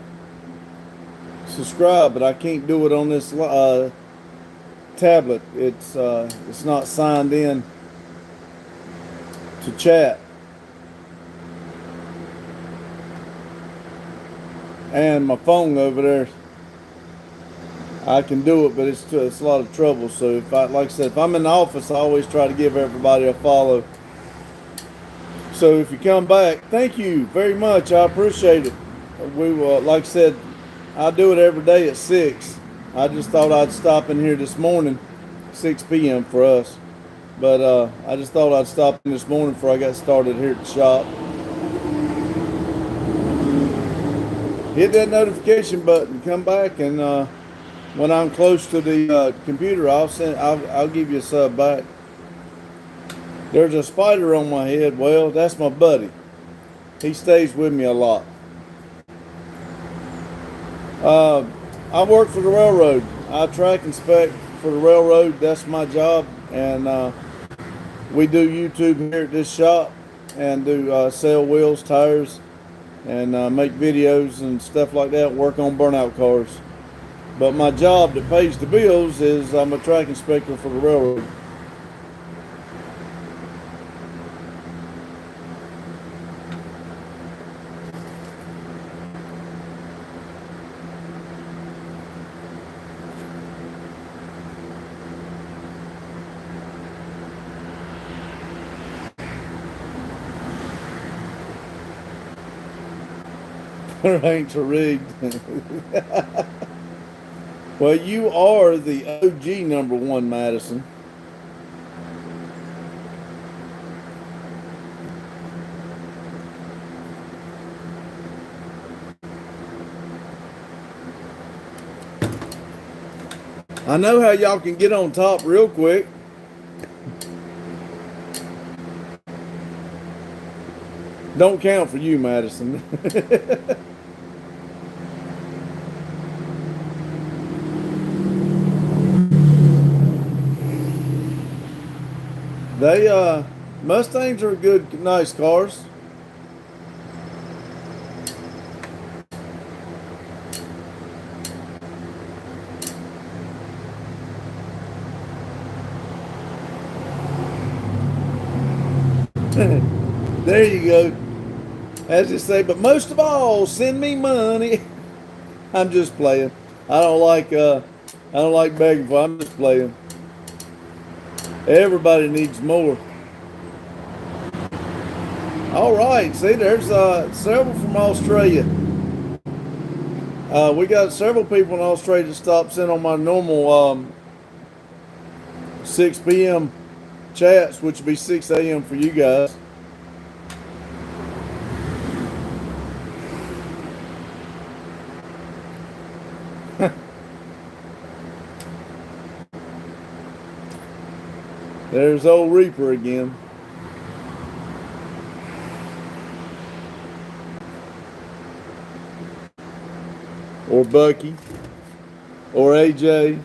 subscribe, but I can't do it on this tablet. It's not signed in to chat. And my phone over there, I can do it, but it's a lot of trouble. So if like I said, if I'm in the office, I always try to give everybody a follow. So if you come back, thank you very much. I appreciate it. We will, like I said, I do it every day at 6. I just thought I'd stop in here this morning, 6 p.m. for us. But I just thought I'd stop in this morning before I got started here at the shop. Hit that notification button. Come back, and when I'm close to the computer, I'll give you a sub back. There's a spider on my head. Well, that's my buddy. He stays with me a lot. I work for the railroad. I track inspect for the railroad. That's my job, and we do YouTube here at this shop, and do sell wheels, tires, and make videos and stuff like that. Work on burnout cars. But my job that pays the bills is I'm a track inspector for the railroad. Ranks are rigged. Well, you are the OG number one, Madison. I know how y'all can get on top real quick. Don't count for you, Madison. They Mustangs are good, nice cars. There you go. As they say, but most of all, send me money. I'm just playing. I don't like begging for. I'm just playing. Everybody needs more. All right. See, there's several from Australia. We got several people in Australia that stops in on my normal 6 p.m. chats, which would be 6 a.m. for you guys. There's old Reaper again. Or Bucky. Or AJ.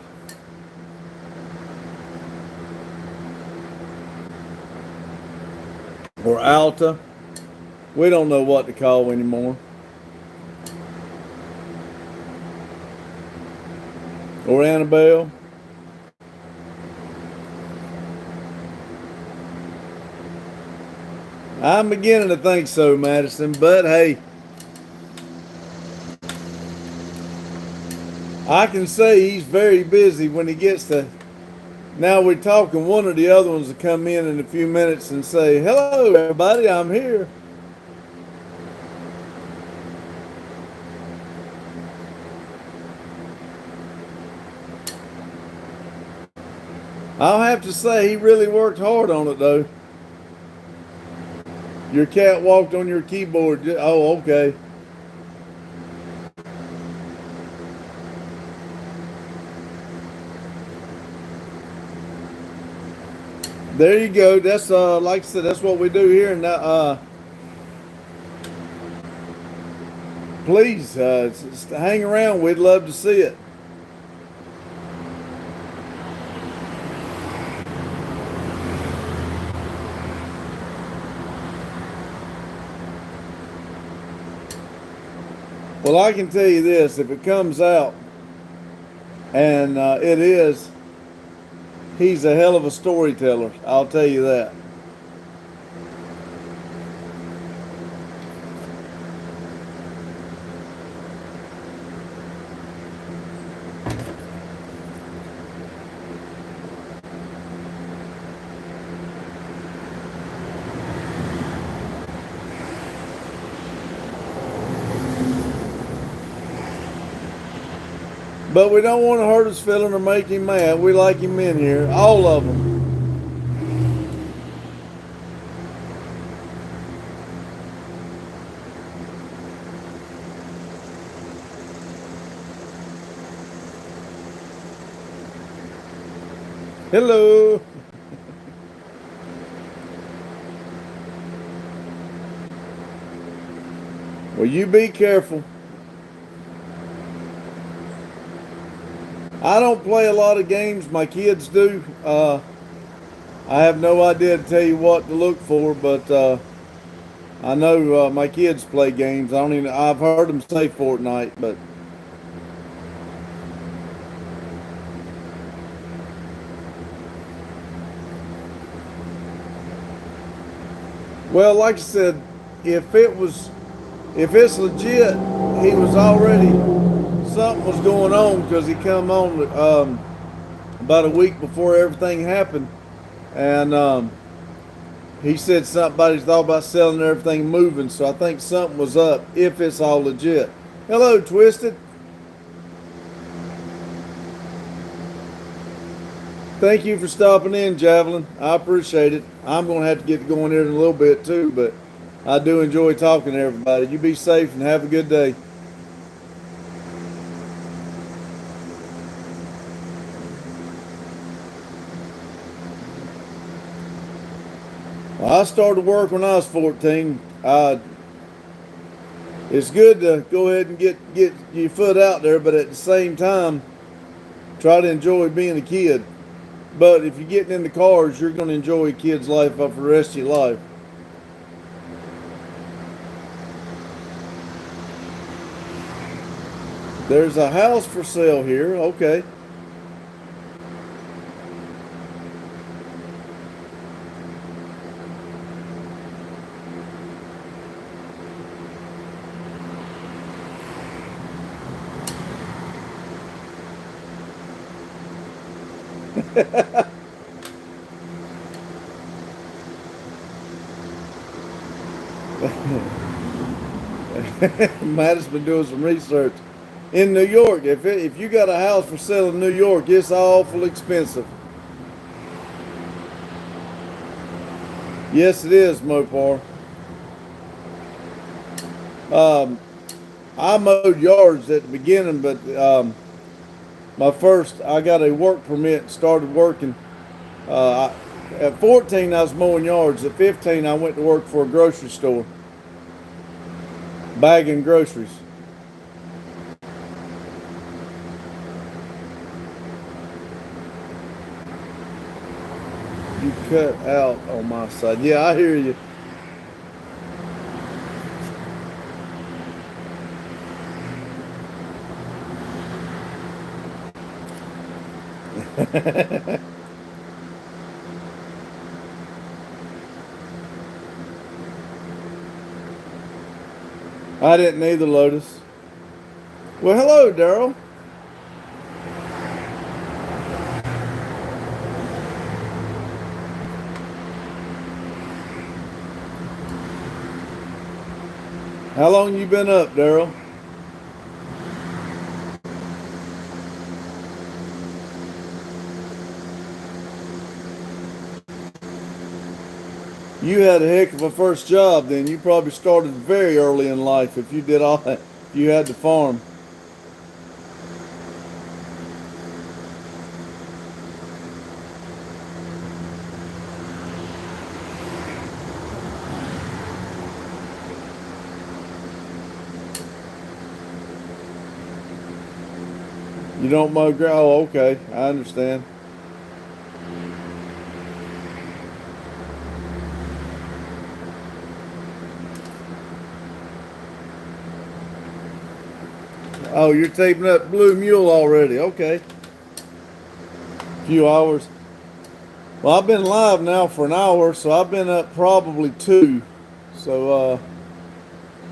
Or Alta. We don't know what to call anymore. Or Annabelle. I'm beginning to think so, Madison, but hey, I can say he's very busy when he gets to. Now we're talking, one of the other ones will come in a few minutes and say, "Hello, everybody, I'm here." I'll have to say he really worked hard on it, though. Your cat walked on your keyboard. Oh, okay. There you go. That's like I said, that's what we do here. And please hang around. We'd love to see it. Well, I can tell you this: if it comes out, and it is, he's a hell of a storyteller. I'll tell you that. But we don't want to hurt his feeling or make him mad. We like him in here, all of them. Hello. Well, you be careful. I don't play a lot of games. My kids do. I have no idea to tell you what to look for, but I know my kids play games. I don't even. I've heard them say Fortnite, but well, like I said, if it's legit, he was already something was going on because he come on about a week before everything happened, and He said somebody's thought about selling everything moving, so I think something was up if it's all legit. Hello, Twisted. Thank you for stopping in, Javelin. I appreciate it. I'm going to have to get going here in a little bit too, but I do enjoy talking to everybody. You be safe and have a good day. Well, I started work when I was 14. It's good to go ahead and get your foot out there, but at the same time, try to enjoy being a kid. But if you're getting in the cars, you're going to enjoy a kid's life up for the rest of your life. There's a house for sale here. Okay. Matt has been doing some research. In New York, if you got a house for sale in New York, it's awful expensive. Yes, it is, Mopar. Um, I mowed yards at the beginning, but I got a work permit and started working. At 14, I was mowing yards. At 15, I went to work for a grocery store, bagging groceries. You cut out on my side. Yeah, I hear you. I didn't either, Lotus. Well, hello, Daryl. How long you been up, Daryl? You had a heck of a first job then. You probably started very early in life if you did all that. You had to farm. You don't mow grass? Oh, okay. I understand. Oh, you're taping up Blue Mule already. Okay. A few hours. Well, I've been live now for an hour, so I've been up probably 2. So,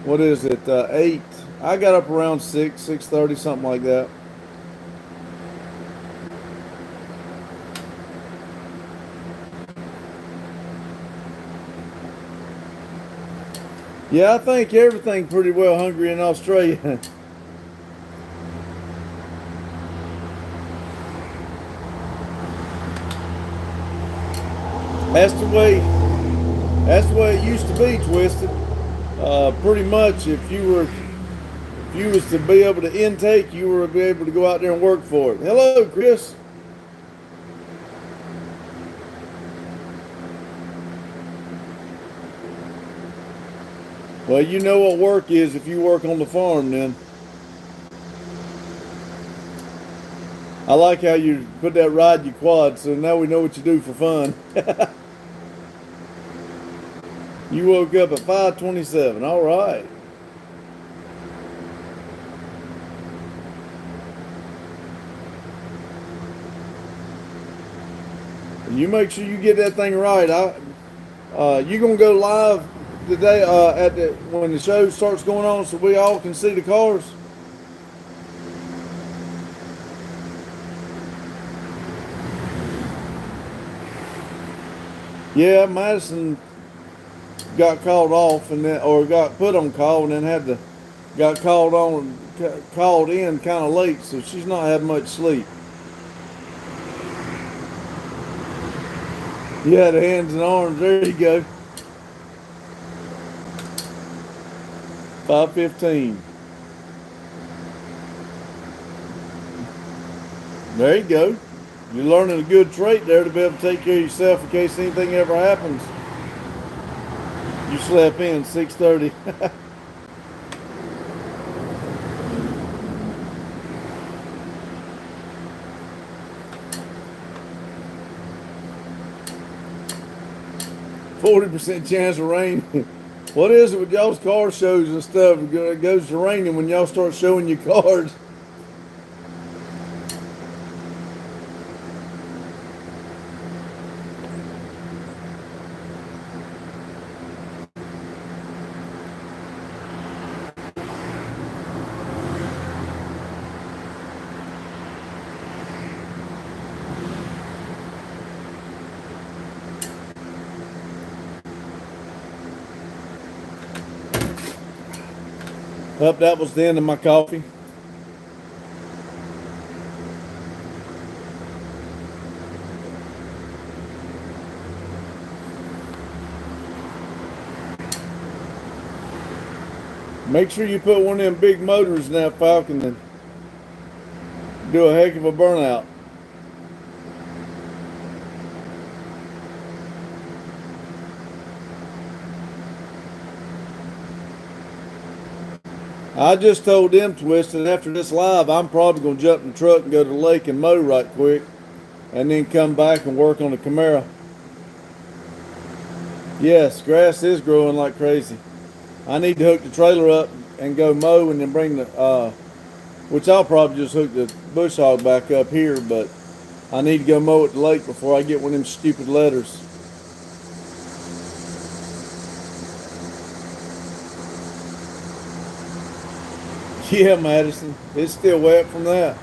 what is it? 8. I got up around 6, 6:30, something like that. Yeah, I think everything pretty well hungry in Australia. That's the way. That's the way it used to be, Twisted. Pretty much, if you was to be able to intake, you were be able to go out there and work for it. Hello, Chris. Well, you know what work is if you work on the farm, then. I like how you put that ride in your quad, so now we know what you do for fun. You woke up at 5:27. All right. You make sure you get that thing right. You gonna go live today at when the show starts going on, so we all can see the cars. Yeah, Madison got called off and then, or got put on call and then got called in kind of late, so she's not had much sleep. Yeah, the hands and arms. There you go. 5:15. There you go. You're learning a good trait there to be able to take care of yourself in case anything ever happens. You slept in 6:30. 40% chance of rain. What is it with y'all's car shows and stuff? It goes to raining when y'all start showing your cars. Up, that was the end of my coffee. Make sure you put one of them big motors in that Falcon and do a heck of a burnout. I just told them, Twisted, after this live, I'm probably going to jump in the truck and go to the lake and mow right quick and then come back and work on the Camaro. Yes, grass is growing like crazy. I need to hook the trailer up and go mow and then bring the, which I'll probably just hook the bush hog back up here, but I need to go mow at the lake before I get one of them stupid letters. Yeah, Madison, it's still wet from that.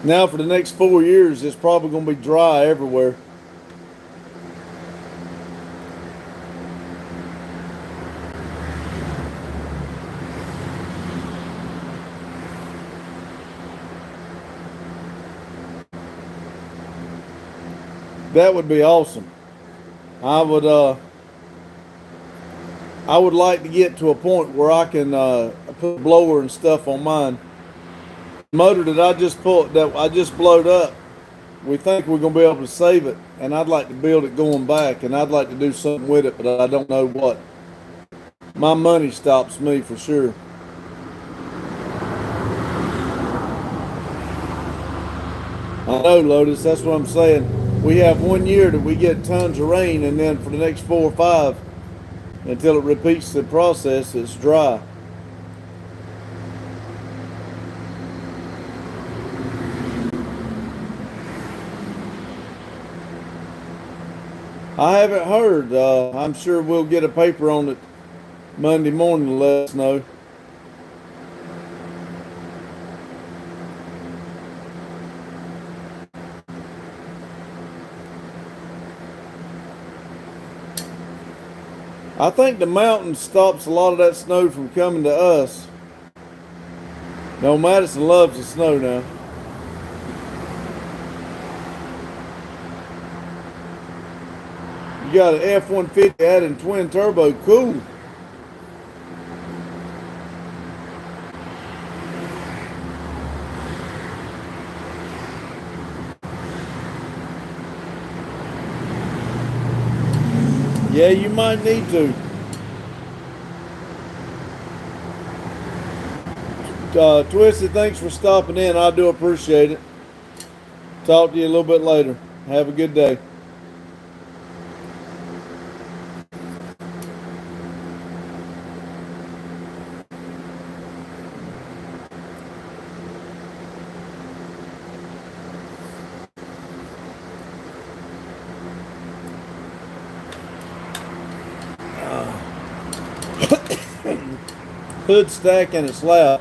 Now for the next 4 years, it's probably going to be dry everywhere. That would be awesome. I would like to get to a point where I can put a blower and stuff on mine. The motor that I just blowed up, we think we're going to be able to save it, and I'd like to build it going back, and I'd like to do something with it, but I don't know what. My money stops me for sure. I know, Lotus, that's what I'm saying. We have 1 year that we get tons of rain, and then for the next 4 or 5, until it repeats the process, it's dry. I haven't heard. I'm sure we'll get a paper on it Monday morning to let us know. I think the mountain stops a lot of that snow from coming to us. No, Madison loves the snow now. You got an F-150 adding twin turbo. Cool. Yeah, you might need to. Twisted, thanks for stopping in. I do appreciate it. Talk to you a little bit later. Have a good day. hood stack, and it's loud.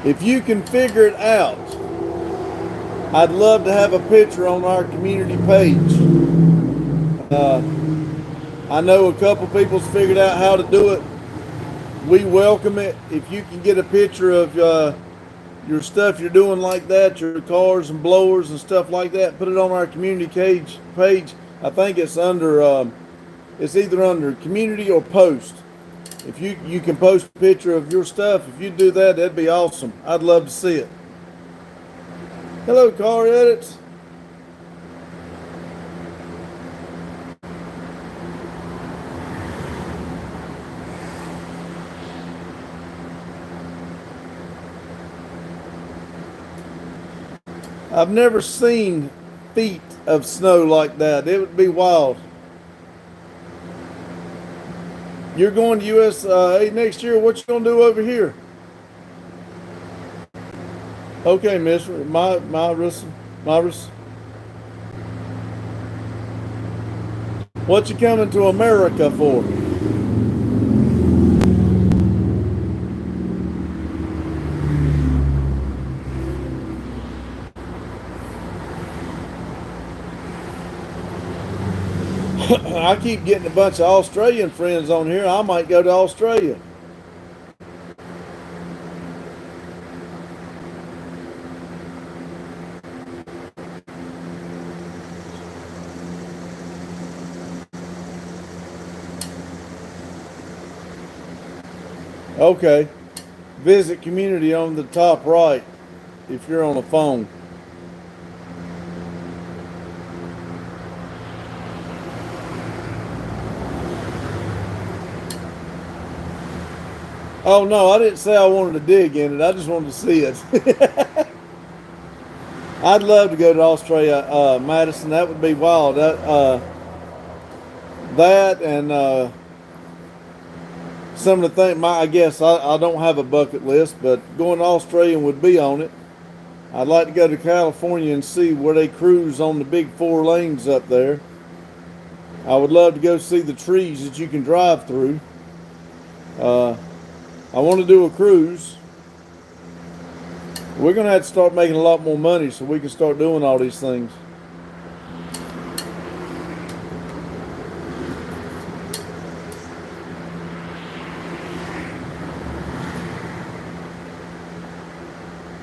If you can figure it out, I'd love to have a picture on our community page. I know a couple people's figured out how to do it. We welcome it. If you can get a picture of your stuff you're doing like that, your cars and blowers and stuff like that, put it on our community page. I think it's under, it's either under community or post. If you can post a picture of your stuff, if you do that, that'd be awesome. I'd love to see it. Hello, Car Edits. I've never seen feet of snow like that. It would be wild. You're going to USA next year. What you gonna do over here? Okay, Miss Maris. What you coming to America for? I keep getting a bunch of Australian friends on here. I might go to Australia. Okay. Visit community on the top right if you're on a phone. Oh no, I didn't say I wanted to dig in it. I just wanted to see it. I'd love to go to Australia, Madison. That would be wild. That and some of the things. I guess I don't have a bucket list, but going to Australia would be on it. I'd like to go to California and see where they cruise on the big 4 lanes up there. I would love to go see the trees that you can drive through. I want to do a cruise. We're going to have to start making a lot more money so we can start doing all these things.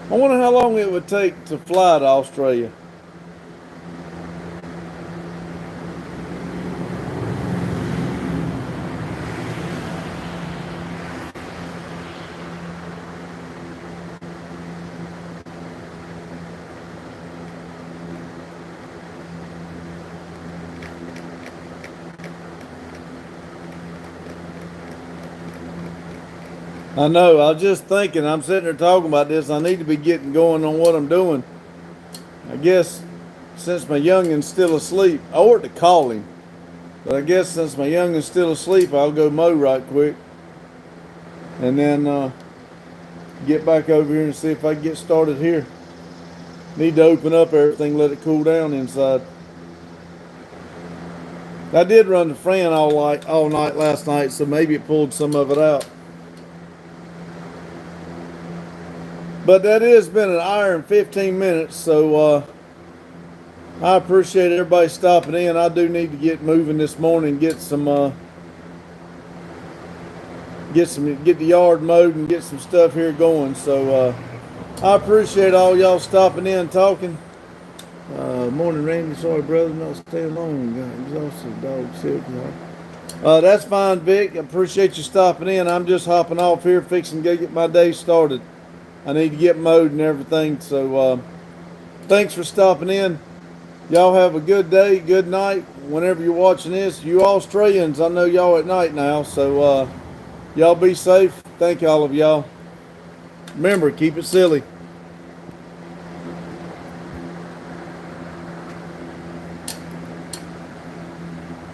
I wonder how long it would take to fly to Australia. I know, I was just thinking, I'm sitting there talking about this, I need to be getting going on what I'm doing. I guess since my youngin's still asleep, I ought to call him. But I guess since my youngin's still asleep, I'll go mow right quick. And then get back over here and see if I can get started here. Need to open up everything, let it cool down inside. I did run the fan all night last night, so maybe it pulled some of it out. But that has been an hour and 15 minutes, so I appreciate everybody stopping in. I do need to get moving this morning, get the yard mowed and get some stuff here going. So I appreciate all y'all stopping in, talking. Morning, Randy. Sorry, brother, not staying long. Got exhausted, dog sick. That's fine, Vic. I appreciate you stopping in. I'm just hopping off here, fixing to get my day started. I need to get mowed and everything. So thanks for stopping in. Y'all have a good day, good night. Whenever you're watching this, you Australians, I know y'all at night now. So y'all be safe. Thank all of y'all. Remember, keep it silly.